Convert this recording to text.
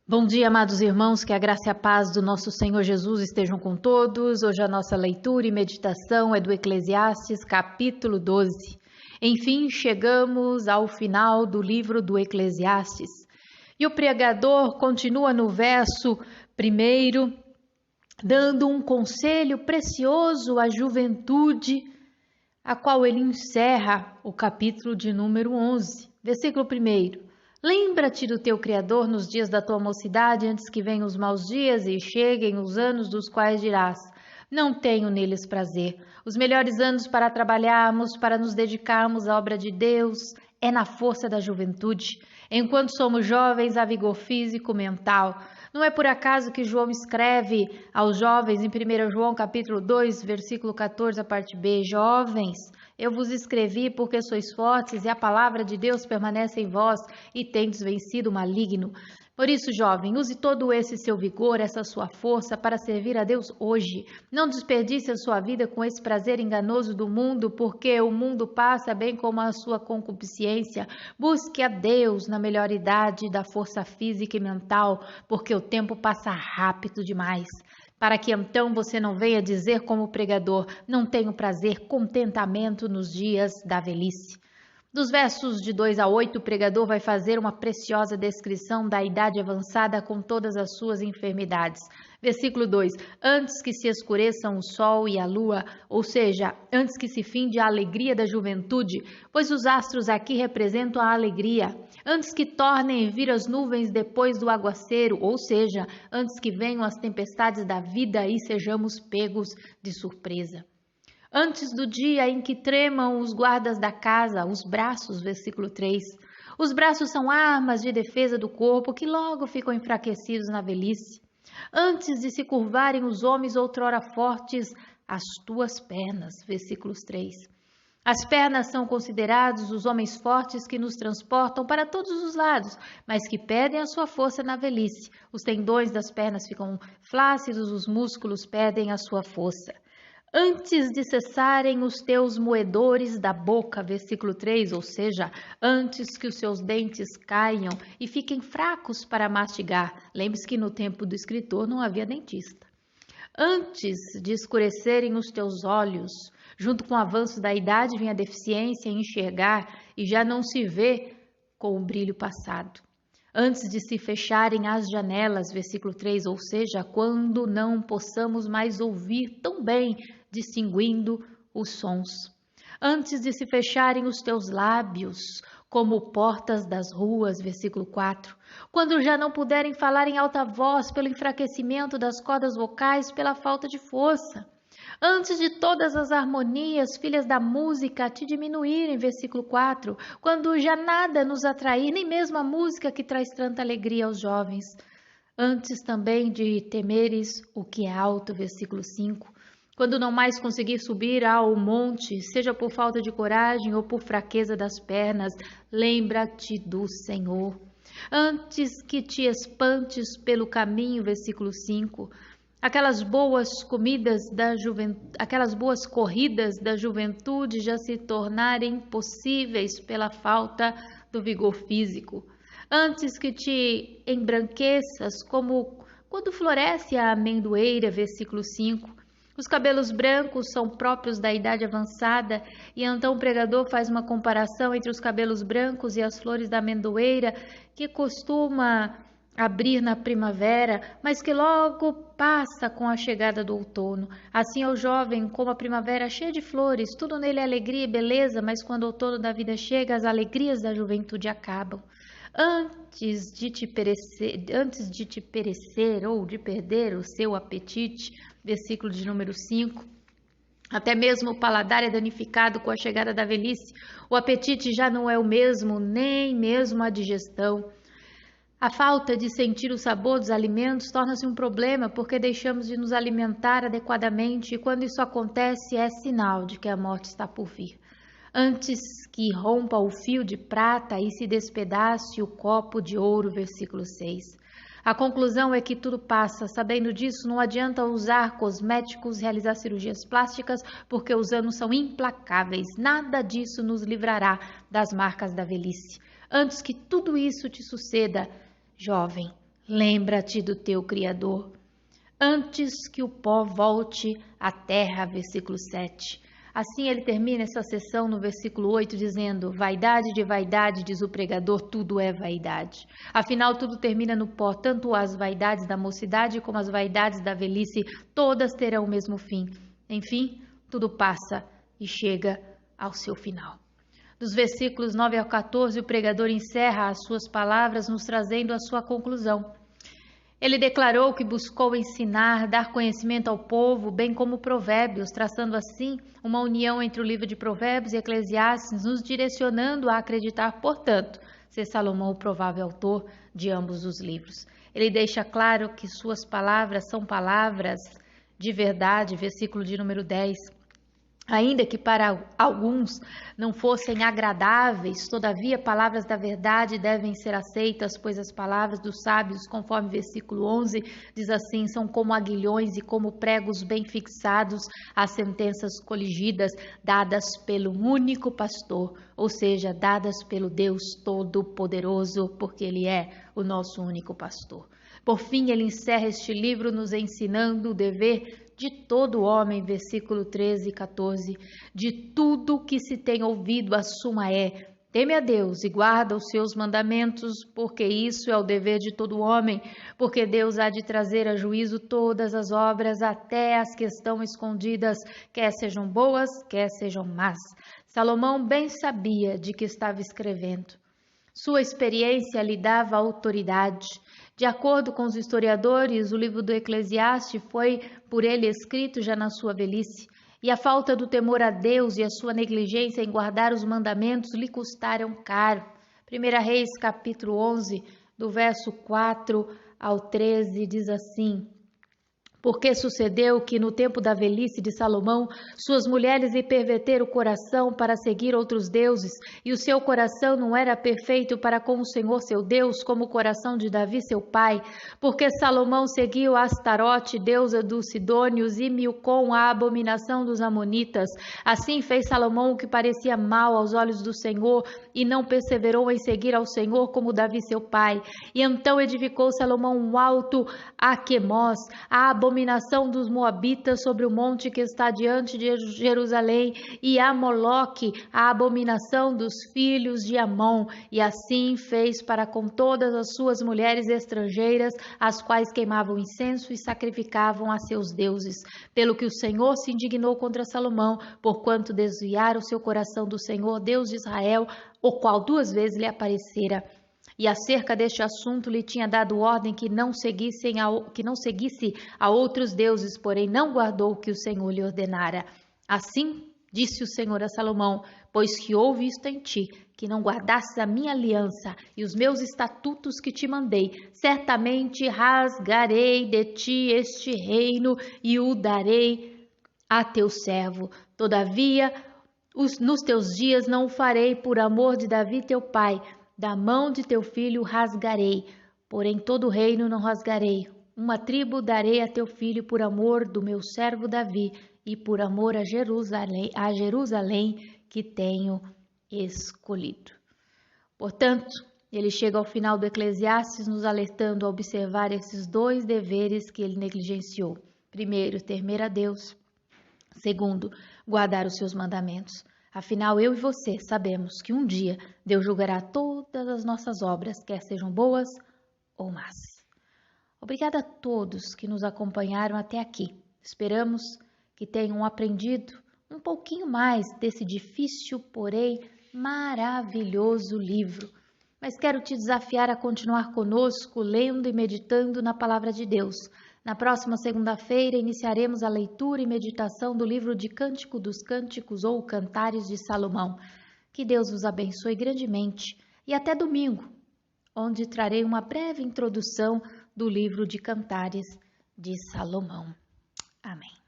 Bom dia, amados irmãos, que a graça e a paz do nosso Senhor Jesus estejam com todos. Hoje a nossa leitura e meditação é do Eclesiastes, capítulo 12. Enfim, chegamos ao final do livro do Eclesiastes. E o pregador continua no verso 1, dando um conselho precioso à juventude, a qual ele encerra o capítulo de número 11. Versículo 1. Lembra-te do teu Criador nos dias da tua mocidade, antes que venham os maus dias e cheguem os anos dos quais dirás: não tenho neles prazer. Os melhores anos para trabalharmos, para nos dedicarmos à obra de Deus, é na força da juventude, enquanto somos jovens, há vigor físico, mental. Não é por acaso que João escreve aos jovens em 1 João capítulo 2, versículo 14, a parte B: jovens, eu vos escrevi porque sois fortes e a palavra de Deus permanece em vós e tendes vencido o maligno. Por isso, jovem, use todo esse seu vigor, essa sua força para servir a Deus hoje. Não desperdice a sua vida com esse prazer enganoso do mundo, porque o mundo passa bem como a sua concupiscência. Busque a Deus na melhor idade da força física e mental, porque o tempo passa rápido demais. Para que então você não venha dizer como pregador: não tenho prazer, contentamento nos dias da velhice. Dos versos de 2 a 8, o pregador vai fazer uma preciosa descrição da idade avançada com todas as suas enfermidades. Versículo 2: antes que se escureçam o sol e a lua, ou seja, antes que se finde a alegria da juventude, pois os astros aqui representam a alegria, antes que tornem vir as nuvens depois do aguaceiro, ou seja, antes que venham as tempestades da vida e sejamos pegos de surpresa. Antes do dia em que tremam os guardas da casa, os braços, versículo 3. Os braços são armas de defesa do corpo que logo ficam enfraquecidos na velhice. Antes de se curvarem os homens outrora fortes, as tuas pernas, versículos 3. As pernas são considerados os homens fortes que nos transportam para todos os lados, mas que perdem a sua força na velhice. Os tendões das pernas ficam flácidos, os músculos perdem a sua força. Antes de cessarem os teus moedores da boca, versículo 3, ou seja, antes que os seus dentes caiam e fiquem fracos para mastigar. Lembre-se que no tempo do escritor não havia dentista. Antes de escurecerem os teus olhos, junto com o avanço da idade vem a deficiência em enxergar e já não se vê com o brilho passado. Antes de se fecharem as janelas, versículo 3, ou seja, quando não possamos mais ouvir tão bem, distinguindo os sons. Antes de se fecharem os teus lábios, como portas das ruas, versículo 4. Quando já não puderem falar em alta voz pelo enfraquecimento das cordas vocais, pela falta de força. Antes de todas as harmonias, filhas da música, te diminuírem, versículo 4, quando já nada nos atrair, nem mesmo a música que traz tanta alegria aos jovens. Antes também de temeres o que é alto, versículo 5, quando não mais conseguir subir ao monte, seja por falta de coragem ou por fraqueza das pernas, lembra-te do Senhor. Antes que te espantes pelo caminho, versículo 5, aquelas boas corridas da juventude já se tornarem impossíveis pela falta do vigor físico. Antes que te embranqueças como quando floresce a amendoeira, versículo 5. Os cabelos brancos são próprios da idade avançada, e então o pregador faz uma comparação entre os cabelos brancos e as flores da amendoeira, que costuma abrir na primavera, mas que logo passa com a chegada do outono. Assim é o jovem como a primavera cheia de flores, tudo nele é alegria e beleza, mas quando o outono da vida chega, as alegrias da juventude acabam. Antes de te perecer ou de perder o seu apetite, versículo de número 5, até mesmo o paladar é danificado com a chegada da velhice. O apetite já não é o mesmo, nem mesmo a digestão. A falta de sentir o sabor dos alimentos torna-se um problema porque deixamos de nos alimentar adequadamente, e quando isso acontece é sinal de que a morte está por vir. Antes que rompa o fio de prata e se despedace o copo de ouro, versículo 6. A conclusão é que tudo passa. Sabendo disso, não adianta usar cosméticos, realizar cirurgias plásticas, porque os anos são implacáveis. Nada disso nos livrará das marcas da velhice. Antes que tudo isso te suceda, jovem, Lembra-te do teu Criador, antes que o pó volte à terra, versículo 7. Assim ele termina essa sessão no versículo 8 dizendo: vaidade de vaidade, diz o pregador, tudo é vaidade. Afinal, tudo termina no pó, tanto as vaidades da mocidade como as vaidades da velhice, todas terão o mesmo fim. Enfim, tudo passa e chega ao seu final. Dos versículos 9 ao 14, o pregador encerra as suas palavras nos trazendo a sua conclusão. Ele declarou que buscou ensinar, dar conhecimento ao povo, bem como Provérbios, traçando assim uma união entre o livro de Provérbios e Eclesiastes, nos direcionando a acreditar, portanto, ser Salomão o provável autor de ambos os livros. Ele deixa claro que suas palavras são palavras de verdade, versículo de número 10. Ainda que para alguns não fossem agradáveis, todavia palavras da verdade devem ser aceitas, pois as palavras dos sábios, conforme versículo 11, diz assim, são como aguilhões e como pregos bem fixados, as sentenças coligidas, dadas pelo único pastor, ou seja, dadas pelo Deus Todo-Poderoso, porque Ele é o nosso único pastor. Por fim, ele encerra este livro nos ensinando o dever de todo homem, versículo 13 e 14, de tudo que se tem ouvido, a suma é, teme a Deus e guarda os seus mandamentos, porque isso é o dever de todo homem, porque Deus há de trazer a juízo todas as obras, até as que estão escondidas, quer sejam boas, quer sejam más. Salomão bem sabia de que estava escrevendo. Sua experiência lhe dava autoridade. De acordo com os historiadores, o livro do Eclesiastes foi por ele escrito já na sua velhice, e a falta do temor a Deus e a sua negligência em guardar os mandamentos lhe custaram caro. 1 Reis, capítulo 11, do verso 4 ao 13, diz assim: porque sucedeu que no tempo da velhice de Salomão, suas mulheres lhe perverteram o coração para seguir outros deuses, e o seu coração não era perfeito para com o Senhor seu Deus, como o coração de Davi seu pai, porque Salomão seguiu Astarote, deusa dos Sidônios, e Milcom, a abominação dos Amonitas. Assim fez Salomão o que parecia mal aos olhos do Senhor, e não perseverou em seguir ao Senhor como Davi seu pai. E então edificou Salomão um alto a Quemós, a abominação dos Moabitas sobre o monte que está diante de Jerusalém, e a Moloque, a abominação dos filhos de Amon, e assim fez para com todas as suas mulheres estrangeiras, as quais queimavam incenso e sacrificavam a seus deuses. Pelo que o Senhor se indignou contra Salomão, porquanto desviara o seu coração do Senhor, Deus de Israel, o qual 2 vezes lhe aparecera. E acerca deste assunto lhe tinha dado ordem que não seguisse a outros deuses, porém não guardou o que o Senhor lhe ordenara. Assim disse o Senhor a Salomão, pois que houve isto em ti, que não guardasses a minha aliança e os meus estatutos que te mandei, certamente rasgarei de ti este reino e o darei a teu servo. Todavia, nos teus dias não o farei por amor de Davi teu pai, da mão de teu filho rasgarei, porém todo o reino não rasgarei. Uma tribo darei a teu filho por amor do meu servo Davi e por amor a Jerusalém que tenho escolhido. Portanto, ele chega ao final do Eclesiastes nos alertando a observar esses 2 deveres que ele negligenciou. Primeiro, temer a Deus. Segundo, guardar os seus mandamentos. Afinal, eu e você sabemos que um dia Deus julgará todas as nossas obras, quer sejam boas ou más. Obrigada a todos que nos acompanharam até aqui. Esperamos que tenham aprendido um pouquinho mais desse difícil, porém maravilhoso livro. Mas quero te desafiar a continuar conosco, lendo e meditando na Palavra de Deus. Na próxima segunda-feira, iniciaremos a leitura e meditação do livro de Cântico dos Cânticos ou Cantares de Salomão. Que Deus vos abençoe grandemente e até domingo, onde trarei uma breve introdução do livro de Cantares de Salomão. Amém.